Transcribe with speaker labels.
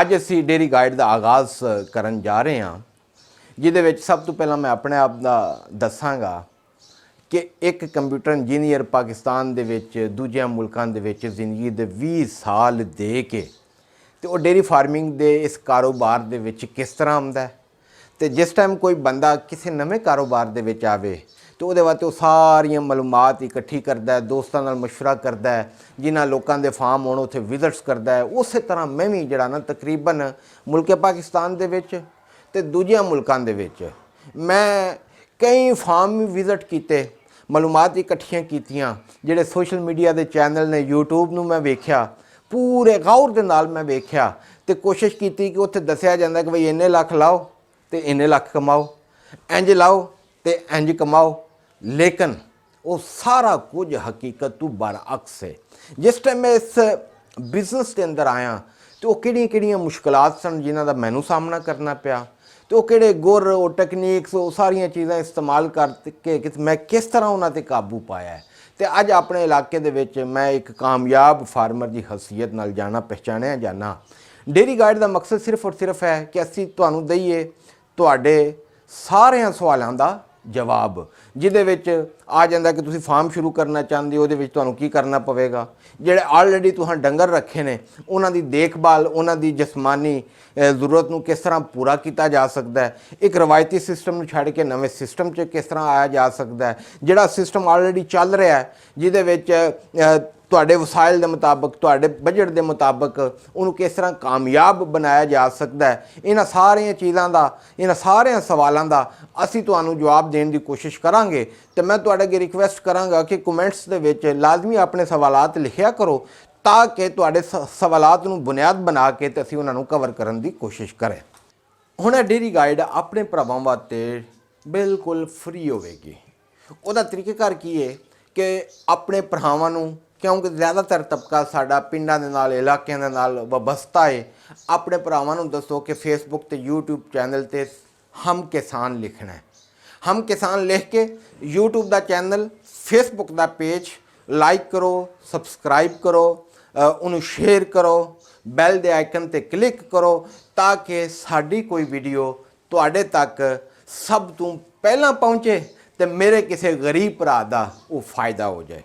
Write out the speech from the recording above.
Speaker 1: ਅੱਜ ਅਸੀਂ dairy guide ਦਾ ਆਗਾਜ਼ ਕਰਨ ਜਾ ਰਹੇ ਹਾਂ, ਜਿਹਦੇ ਵਿੱਚ ਸਭ ਤੋਂ ਪਹਿਲਾਂ ਮੈਂ ਆਪਣੇ ਆਪ ਦਾ ਦੱਸਾਂਗਾ ਕਿ ਇੱਕ ਕੰਪਿਊਟਰ ਇੰਜੀਨੀਅਰ ਪਾਕਿਸਤਾਨ ਦੇ ਵਿੱਚ ਦੂਜਿਆਂ ਮੁਲਕਾਂ ਦੇ ਵਿੱਚ ਜ਼ਿੰਦਗੀ ਦੇ 20 ਸਾਲ ਦੇ ਕੇ ਤੇ ਉਹ ਡੇਰੀ ਫਾਰਮਿੰਗ ਦੇ ਇਸ ਕਾਰੋਬਾਰ ਦੇ ਵਿੱਚ ਕਿਸ ਤਰ੍ਹਾਂ ਆਉਂਦਾ ਹੈ। ਤੇ ਜਿਸ ਟਾਈਮ ਕੋਈ ਬੰਦਾ ਕਿਸੇ ਨਵੇਂ ਕਾਰੋਬਾਰ ਦੇ ਵਿੱਚ ਆਵੇ ਤੇ ਉਹਦੇ ਵਾਸਤੇ ਉਹ ਸਾਰੀਆਂ ਮਾਲੂਮਾਤ ਇਕੱਠੀ ਕਰਦਾ ਹੈ, ਦੋਸਤਾਂ ਨਾਲ ਮਸ਼ਵਰਾ ਕਰਦਾ ਹੈ, ਜਿਨ੍ਹਾਂ ਲੋਕਾਂ ਦੇ ਫਾਰਮ ਹੋਣ ਉੱਥੇ ਵਿਜ਼ਿਟਸ ਕਰਦਾ ਹੈ। ਉਸੇ ਤਰ੍ਹਾਂ ਮੈਂ ਵੀ ਜਿਹੜਾ ਨਾ ਤਕਰੀਬਨ ਮੁਲਕ ਪਾਕਿਸਤਾਨ ਦੇ ਵਿੱਚ ਤੇ ਦੂਜਿਆਂ ਮੁਲਕਾਂ ਦੇ ਵਿੱਚ ਮੈਂ ਕਈ ਫਾਰਮ ਵਿਜ਼ਿਟ ਕੀਤੇ, ਮਾਲੂਮਾਤ ਇਕੱਠੀਆਂ ਕੀਤੀਆਂ। ਜਿਹੜੇ ਸੋਸ਼ਲ ਮੀਡੀਆ ਦੇ ਚੈਨਲ ਨੇ, YouTube ਨੂੰ ਮੈਂ ਵੇਖਿਆ, ਪੂਰੇ ਗੌਰ ਦੇ ਨਾਲ ਮੈਂ ਵੇਖਿਆ ਤੇ ਕੋਸ਼ਿਸ਼ ਕੀਤੀ ਕਿ ਉੱਥੇ ਦੱਸਿਆ ਜਾਂਦਾ ਕਿ ਬਈ ਇੰਨੇ ਲੱਖ ਲਾਓ ਤੇ ਇੰਨੇ ਲੱਖ ਕਮਾਓ, ਇੰਜ ਲਾਓ ਤੇ ਇੰਜ ਕਮਾਓ, ਲੇਕਿਨ ਉਹ ਸਾਰਾ ਕੁਝ ਹਕੀਕਤ ਤੋਂ ਬਰਅਕਸ ਹੈ। ਜਿਸ ਟਾਈਮ ਮੈਂ ਇਸ ਬਿਜ਼ਨਸ ਦੇ ਅੰਦਰ ਆਇਆ ਤੇ ਉਹ ਕਿਹੜੀਆਂ ਮੁਸ਼ਕਲਾਤ ਸਨ ਜਿਨ੍ਹਾਂ ਦਾ ਮੈਨੂੰ ਸਾਹਮਣਾ ਕਰਨਾ ਪਿਆ, ਤੇ ਉਹ ਕਿਹੜੇ ਗੁਰ, ਉਹ ਟੈਕਨੀਕਸ, ਉਹ ਸਾਰੀਆਂ ਚੀਜ਼ਾਂ ਇਸਤੇਮਾਲ ਕਰਕੇ ਮੈਂ ਕਿਸ ਤਰ੍ਹਾਂ ਉਹਨਾਂ 'ਤੇ ਕਾਬੂ ਪਾਇਆ ਹੈ। ਤੇ ਅੱਜ ਆਪਣੇ ਇਲਾਕੇ ਦੇ ਵਿੱਚ ਮੈਂ ਇੱਕ ਕਾਮਯਾਬ ਫਾਰਮਰ ਦੀ ਹਸੀਅਤ ਨਾਲ ਜਾਣਾ ਪਛਾਣਿਆ ਜਾਣਾ। ਡੇਰੀ ਗਾਈਡ ਦਾ ਮਕਸਦ ਸਿਰਫ ਔਰ ਸਿਰਫ ਹੈ ਕਿ ਅਸੀਂ ਤੁਹਾਨੂੰ ਦਈਏ ਤੁਹਾਡੇ ਸਾਰਿਆਂ ਸਵਾਲਾਂ ਦਾ ਜਵਾਬ, ਜਿਹਦੇ ਵਿੱਚ ਆ ਜਾਂਦਾ ਕਿ ਤੁਸੀਂ ਫਾਰਮ ਸ਼ੁਰੂ ਕਰਨਾ ਚਾਹੁੰਦੇ ਹੋ, ਉਹਦੇ ਵਿੱਚ ਤੁਹਾਨੂੰ ਕੀ ਕਰਨਾ ਪਵੇਗਾ। ਜਿਹੜੇ ਆਲਰੇਡੀ ਤੁਸੀਂ ਡੰਗਰ ਰੱਖੇ ਨੇ ਉਹਨਾਂ ਦੀ ਦੇਖਭਾਲ, ਉਹਨਾਂ ਦੀ ਜਿਸਮਾਨੀ ਜ਼ਰੂਰਤ ਨੂੰ ਕਿਸ ਤਰ੍ਹਾਂ ਪੂਰਾ ਕੀਤਾ ਜਾ ਸਕਦਾ ਹੈ। ਇੱਕ ਰਵਾਇਤੀ ਸਿਸਟਮ ਨੂੰ ਛੱਡ ਕੇ ਨਵੇਂ ਸਿਸਟਮ 'ਚ ਕਿਸ ਤਰ੍ਹਾਂ ਆਇਆ ਜਾ ਸਕਦਾ ਹੈ। ਜਿਹੜਾ ਸਿਸਟਮ ਆਲਰੇਡੀ ਚੱਲ ਰਿਹਾ ਹੈ, ਜਿਹਦੇ ਵਿੱਚ ਤੁਹਾਡੇ ਵਸਾਇਲ ਦੇ ਮੁਤਾਬਕ, ਤੁਹਾਡੇ ਬਜਟ ਦੇ ਮੁਤਾਬਕ ਉਹਨੂੰ ਕਿਸ ਤਰ੍ਹਾਂ ਕਾਮਯਾਬ ਬਣਾਇਆ ਜਾ ਸਕਦਾ ਹੈ। ਇਹਨਾਂ ਸਾਰੀਆਂ ਚੀਜ਼ਾਂ ਦਾ, ਇਹਨਾਂ ਸਾਰਿਆਂ ਸਵਾਲਾਂ ਦਾ ਅਸੀਂ ਤੁਹਾਨੂੰ ਜਵਾਬ ਦੇਣ ਦੀ ਕੋਸ਼ਿਸ਼ ਕਰਾਂਗੇ। ਤੇ ਮੈਂ ਤੁਹਾਡੇ ਅੱਗੇ ਰਿਕੁਐਸਟ ਕਰਾਂਗਾ ਕਿ ਕਮੈਂਟਸ ਦੇ ਵਿੱਚ ਲਾਜ਼ਮੀ ਆਪਣੇ ਸਵਾਲਾਤ ਲਿਖਿਆ ਕਰੋ, ਤਾਂ ਕਿ ਤੁਹਾਡੇ ਸਵਾਲਾਤ ਨੂੰ ਬੁਨਿਆਦ ਬਣਾ ਕੇ ਤੇ ਅਸੀਂ ਉਹਨਾਂ ਨੂੰ ਕਵਰ ਕਰਨ ਦੀ ਕੋਸ਼ਿਸ਼ ਕरें। ਹੁਣ ਇਹ ਡੇਰੀ ਗਾਈਡ ਆਪਣੇ ਭਰਾਵਾਂ ਵਾਸਤੇ ਬਿਲਕੁਲ ਫ੍ਰੀ ਹੋਵੇਗੀ। ਉਹਦਾ ਤਰੀਕੇਕਾਰ ਕੀ ਹੈ ਕਿ ਆਪਣੇ ਭਰਾਵਾਂ ਨੂੰ, ਕਿਉਂਕਿ ਜ਼ਿਆਦਾਤਰ ਤਬਕਾ ਸਾਡਾ ਪਿੰਡਾਂ ਦੇ ਨਾਲ, ਇਲਾਕਿਆਂ ਦੇ ਨਾਲ ਵਬਸਤਾ ਹੈ, ਆਪਣੇ ਭਰਾਵਾਂ ਨੂੰ ਦੱਸੋ ਕਿ ਫੇਸਬੁੱਕ ਤੇ YouTube ਚੈਨਲ ਤੇ ਹਮ ਕਿਸਾਨ ਲਿਖਣਾ ਹੈ। ਹਮ ਕਿਸਾਨ ਲਿਖ ਕੇ YouTube ਦਾ ਚੈਨਲ, ਫੇਸਬੁੱਕ ਦਾ ਪੇਜ ਲਾਈਕ ਕਰੋ, ਸਬਸਕ੍ਰਾਈਬ ਕਰੋ, ਉਹਨੂੰ ਸ਼ੇਅਰ ਕਰੋ, ਬੈਲ ਦੇ ਆਈਕਨ ਤੇ ਕਲਿੱਕ ਕਰੋ, ਤਾਂ ਕਿ ਸਾਡੀ ਕੋਈ ਵੀਡੀਓ ਤੁਹਾਡੇ ਤੱਕ ਸਭ ਤੋਂ ਪਹਿਲਾਂ ਪਹੁੰਚੇ ਤੇ ਮੇਰੇ ਕਿਸੇ ਗਰੀਬ ਭਰਾ ਦਾ ਉਹ ਫਾਇਦਾ ਹੋ ਜਾਏ।